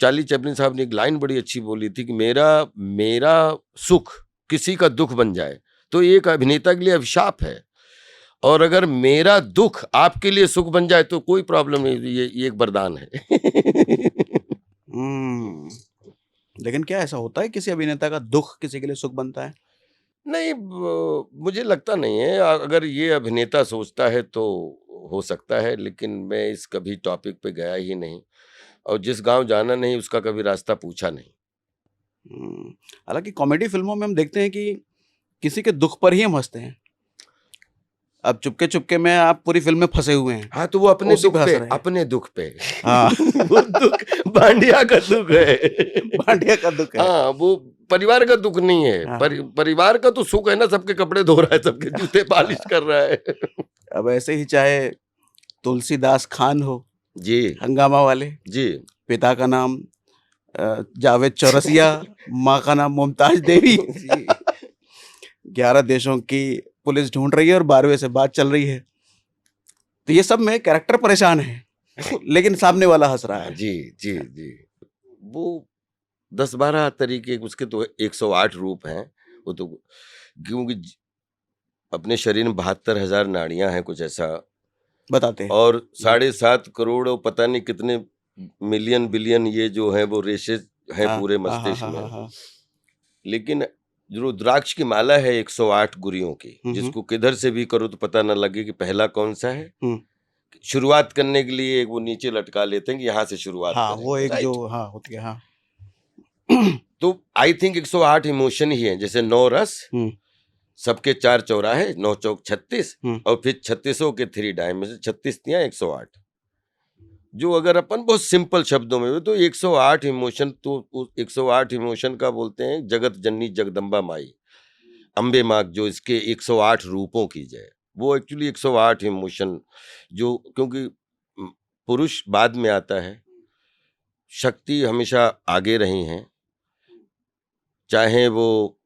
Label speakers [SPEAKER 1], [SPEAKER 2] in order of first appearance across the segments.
[SPEAKER 1] Charlie Chaplin साहब ने एक लाइन बड़ी अच्छी बोली थी कि मेरा सुख किसी का दुख बन जाए तो ये एक अभिनेता के लिए अभिशाप है, और अगर मेरा दुख आपके लिए सुख बन जाए तो कोई प्रॉब्लम नहीं, ये एक वरदान है।
[SPEAKER 2] लेकिन क्या ऐसा होता है किसी अभिनेता का दुख किसी के लिए सुख बनता है?
[SPEAKER 1] नहीं, मुझे लगता नहीं है। अगर ये अभिनेता सोचता है तो हो सकता है, लेकिन मैं इस कभी टॉपिक पे गया ही नहीं, और जिस गांव जाना नहीं उसका कभी रास्ता पूछा नहीं।
[SPEAKER 2] हालांकि कॉमेडी फिल्मों में हम देखते हैं कि किसी के दुख पर ही हम हंसते हैं। अब चुपके चुपके में आप पूरी फिल्म में फंसे हुए हैं।
[SPEAKER 1] हाँ, तो वो अपने
[SPEAKER 2] उसी
[SPEAKER 1] दुख
[SPEAKER 2] पे हंस
[SPEAKER 1] पे,
[SPEAKER 2] रहे हैं।
[SPEAKER 1] अपने दुख पे।
[SPEAKER 2] हाँ।
[SPEAKER 1] वो दुख भांडिया का दुख है।
[SPEAKER 2] भांडिया का दुख है।
[SPEAKER 1] हाँ, वो परिवार का दुख नहीं है।
[SPEAKER 2] हाँ।
[SPEAKER 1] परिवार का तो सुख है ना, सबके कपड़े धो रहा है, सबके जूते पालिश कर रहा है।
[SPEAKER 2] अब ऐसे ही चाहे तुलसीदास खान हो
[SPEAKER 1] जी,
[SPEAKER 2] हंगामा वाले,
[SPEAKER 1] जी,
[SPEAKER 2] पिता का नाम जावेद चौरसिया, माँ का नाम मुमताज देवी, 11 देशों की पुलिस ढूंढ रही है और 12वें से बात चल रही है, तो ये सब में कैरेक्टर परेशान है लेकिन सामने वाला हंस रहा है।
[SPEAKER 1] जी, जी, जी। वो 10-12 तरीके, उसके तो 108 रूप हैं। वो तो क्योंकि अपने शरीर में 72,000 नाड़ियां हैं, कुछ ऐसा
[SPEAKER 2] बताते हैं।
[SPEAKER 1] और 7.5 करोड़ और पता नहीं कितने मिलियन बिलियन ये जो है वो रेशेज हैं पूरे मस्तिष्क में। लेकिन जो रुद्राक्ष की माला है 108 गुरियों की, जिसको किधर से भी करो तो पता ना लगे कि पहला कौन सा है। शुरुआत करने के लिए वो नीचे लटका लेते हैं कि यहाँ से शुरुआत करें।
[SPEAKER 2] वो एक जो होती है।
[SPEAKER 1] तो आई थिंक 108 इमोशन ही है, जैसे 9 रस, सबके 4 चौराहे, 9 चौक 36, और फिर 36 के 3 डायमेंशन, 36 तियां 108। जो अगर अपन बहुत सिंपल शब्दों में तो 108 इमोशन, तो 108 इमोशन का बोलते हैं जगत जननी जगदम्बा माई अम्बे माँ, जो इसके 108 रूपों की जय। वो एक्चुअली 108 इमोशन, जो क्योंकि पुरुष बाद में आता है, शक्ति हमेशा आगे रही हैं, चाहे वो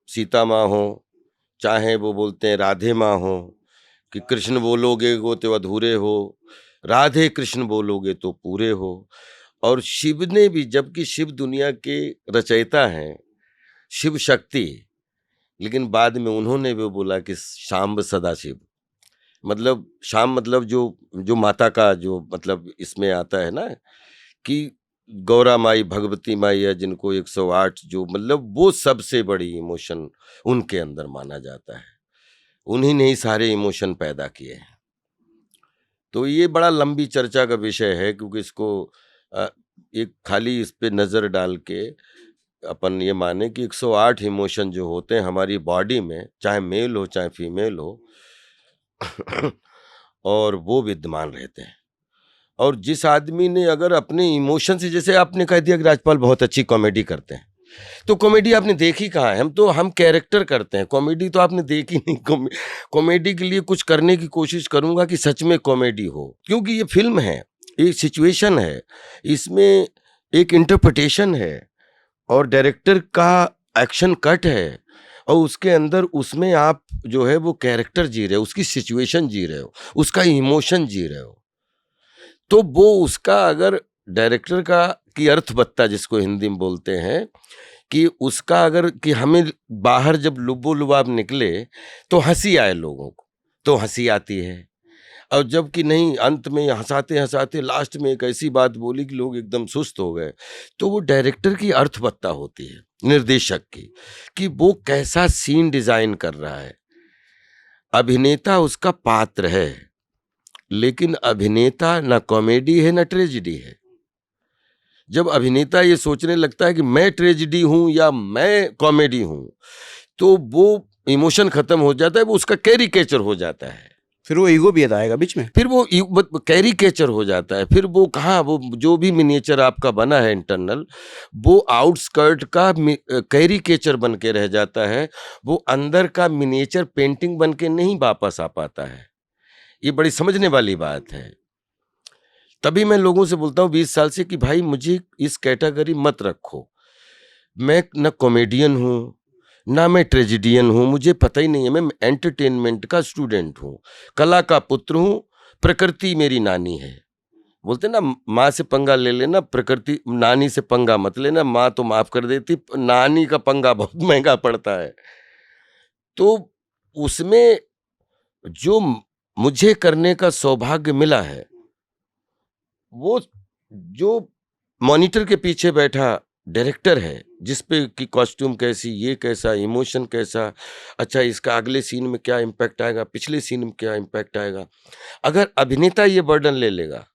[SPEAKER 1] सीता माँ हो, चाहे वो बोलते हैं राधे माँ हो, कि कृष्ण बोलोगे वो तो अधूरे हो, राधे कृष्ण बोलोगे तो पूरे हो। और शिव ने भी, जबकि शिव दुनिया के रचयिता हैं, शिव शक्ति, लेकिन बाद में उन्होंने भी बोला कि शाम्ब सदाशिव, मतलब शाम मतलब जो माता का जो मतलब इसमें आता है ना, कि गौरा माई भगवती माई है, जिनको 108 जो मतलब वो सबसे बड़ी इमोशन उनके अंदर माना जाता है। उन्हीं ने ही सारे इमोशन पैदा किए हैं। तो ये बड़ा लंबी चर्चा का विषय है, क्योंकि इसको एक खाली इस पे नज़र डाल के अपन ये माने कि 108 इमोशन जो होते हैं हमारी बॉडी में, चाहे मेल हो चाहे फीमेल हो, और वो विद्यमान रहते हैं। और जिस आदमी ने अगर अपने इमोशन से, जैसे आपने कह दिया कि राजपाल बहुत अच्छी कॉमेडी करते हैं, तो कॉमेडी आपने देखी कहाँ है? हम कैरेक्टर करते हैं, कॉमेडी तो आपने देखी नहीं। कॉमेडी के लिए कुछ करने की कोशिश करूंगा कि सच में कॉमेडी हो, क्योंकि ये फिल्म है, एक सिचुएशन है, इसमें एक इंटरप्रिटेशन है, और डायरेक्टर का एक्शन कट है, और उसके अंदर उसमें आप जो है वो कैरेक्टर जी रहे हो, उसकी सिचुएशन जी रहे हो, उसका इमोशन जी रहे हो। तो वो उसका अगर डायरेक्टर का की अर्थवत्ता, जिसको हिंदी में बोलते हैं, कि उसका अगर कि हमें बाहर जब लुबो लुबाब निकले तो हंसी आए लोगों को, तो हंसी आती है, और जब कि नहीं, अंत में हंसाते हंसाते लास्ट में एक ऐसी बात बोली कि लोग एकदम सुस्त हो गए, तो वो डायरेक्टर की अर्थवत्ता होती है, निर्देशक की, कि वो कैसा सीन डिजाइन कर रहा है। अभिनेता उसका पात्र है, लेकिन अभिनेता ना कॉमेडी है ना ट्रेजिडी है। जब अभिनेता ये सोचने लगता है कि मैं ट्रेजिडी हूं या मैं कॉमेडी हूं, तो वो इमोशन खत्म हो जाता है, वो उसका कैरिकेचर हो जाता है,
[SPEAKER 2] फिर वो ईगो भी आएगा बीच में,
[SPEAKER 1] फिर वो कैरिकेचर हो जाता है, फिर वो कहाँ, वो जो भी मिनिएचर आपका बना है इंटरनल, वो आउटस्कर्ट का कैरिकेचर बन के रह जाता है, वो अंदर का मिनिएचर पेंटिंग बन के नहीं वापस आ पाता है। ये बड़ी समझने वाली बात है। तभी मैं लोगों से बोलता हूँ 20 साल से कि भाई मुझे इस कैटेगरी मत रखो, मैं न कॉमेडियन हूँ ना मैं ट्रेजिडियन हूँ, मुझे पता ही नहीं है, मैं एंटरटेनमेंट का स्टूडेंट हूँ, कला का पुत्र हूँ, प्रकृति मेरी नानी है, बोलते ना, माँ से पंगा ले लेना, प्रकृति नानी से पंगा मत लेना, माँ तो माफ कर देती, नानी का पंगा बहुत महंगा पड़ता है। तो उसमें जो मुझे करने का सौभाग्य मिला है, वो जो मॉनिटर के पीछे बैठा डायरेक्टर है, जिस पे कि कॉस्ट्यूम कैसी, ये कैसा, इमोशन कैसा, अच्छा इसका अगले सीन में क्या इम्पैक्ट आएगा, पिछले सीन में क्या इम्पैक्ट आएगा। अगर अभिनेता ये बर्डन ले लेगा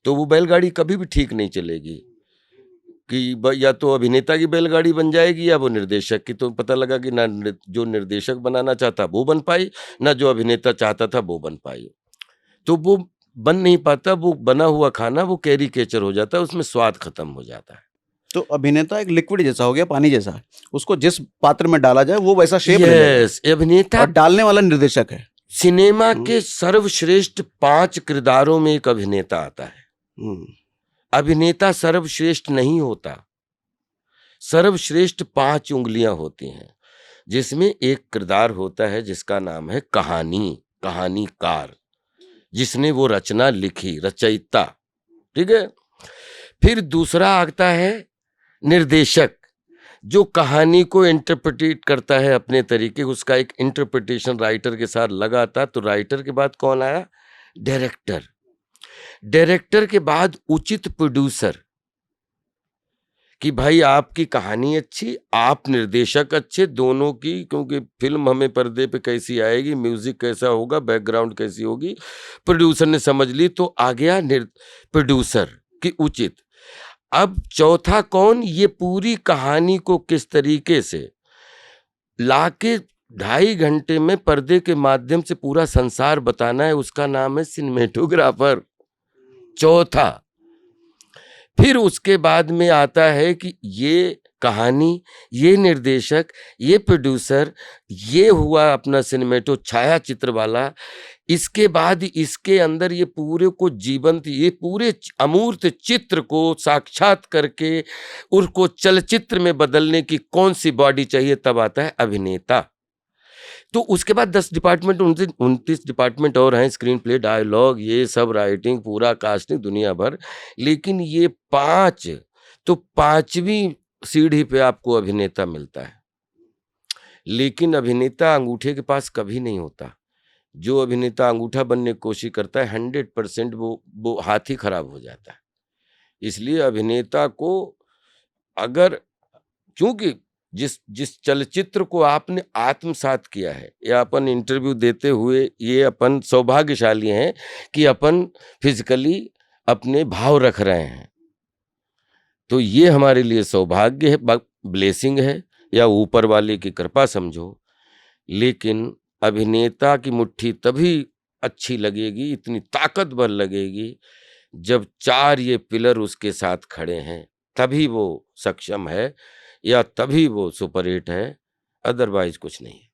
[SPEAKER 1] तो वो बैलगाड़ी कभी भी ठीक नहीं चलेगी, कि या तो अभिनेता की बैलगाड़ी बन जाएगी या वो निर्देशक की। तो पता लगा कि ना जो निर्देशक बनाना चाहता वो बन पाई, ना जो अभिनेता चाहता था वो बन पाई। तो वो बन नहीं पाता, वो बना हुआ खाना वो कैरिकेचर हो जाता है, उसमें स्वाद खत्म हो जाता है।
[SPEAKER 2] तो अभिनेता एक लिक्विड जैसा हो गया, पानी जैसा, उसको जिस पात्र में डाला जाए वो वैसा शेप ले लेगा।
[SPEAKER 1] यस, अभिनेता
[SPEAKER 2] और डालने वाला निर्देशक है।
[SPEAKER 1] सिनेमा के सर्वश्रेष्ठ 5 किरदारों में एक अभिनेता आता है। अभिनेता सर्वश्रेष्ठ नहीं होता, सर्वश्रेष्ठ 5 उंगलियां होती हैं, जिसमें एक किरदार होता है जिसका नाम है कहानीकार, जिसने वो रचना लिखी, रचयिता, ठीक है। फिर दूसरा आता है निर्देशक, जो कहानी को इंटरप्रेट करता है अपने तरीके, उसका एक इंटरप्रिटेशन राइटर के साथ लगाता। तो राइटर के बाद कौन आया? डायरेक्टर। डायरेक्टर के बाद उचित प्रोड्यूसर, कि भाई आपकी कहानी अच्छी, आप निर्देशक अच्छे, दोनों की, क्योंकि फिल्म हमें पर्दे पे कैसी आएगी, म्यूजिक कैसा होगा, बैकग्राउंड कैसी होगी, प्रोड्यूसर ने समझ ली, तो आ गया प्रोड्यूसर की उचित। अब चौथा कौन? ये पूरी कहानी को किस तरीके से लाके 2.5 घंटे में पर्दे के माध्यम से पूरा संसार बताना है, उसका नाम है सिनेमेटोग्राफर, चौथा। फिर उसके बाद में आता है कि ये कहानी, ये निर्देशक, ये प्रोड्यूसर, ये हुआ अपना सिनेमेटो छाया चित्र वाला। इसके बाद इसके अंदर ये पूरे को जीवंत, ये पूरे अमूर्त चित्र को साक्षात करके उसको चलचित्र में बदलने की कौन सी बॉडी चाहिए, तब आता है अभिनेता। तो उसके बाद 10 डिपार्टमेंट, 29 डिपार्टमेंट और हैं, स्क्रीन प्ले, डायलॉग, ये सब, राइटिंग, पूरा कास्टिंग, दुनिया भर। लेकिन ये 5, तो 5वीं सीढ़ी पे आपको अभिनेता मिलता है। लेकिन अभिनेता अंगूठे के पास कभी नहीं होता। जो अभिनेता अंगूठा बनने की कोशिश करता है 100% वो हाथ ही खराब हो जाता है। इसलिए अभिनेता को, अगर, क्योंकि जिस चलचित्र को आपने आत्मसात किया है, या अपन इंटरव्यू देते हुए ये अपन सौभाग्यशाली हैं कि अपन फिजिकली अपने भाव रख रहे हैं, तो ये हमारे लिए सौभाग्य है, ब्लेसिंग है, या ऊपर वाले की कृपा समझो। लेकिन अभिनेता की मुट्ठी तभी अच्छी लगेगी, इतनी ताकतवर लगेगी, जब 4 ये पिलर उसके साथ खड़े हैं, तभी वो सक्षम है, या तभी वो सुपर हिट है, अदरवाइज कुछ नहीं है।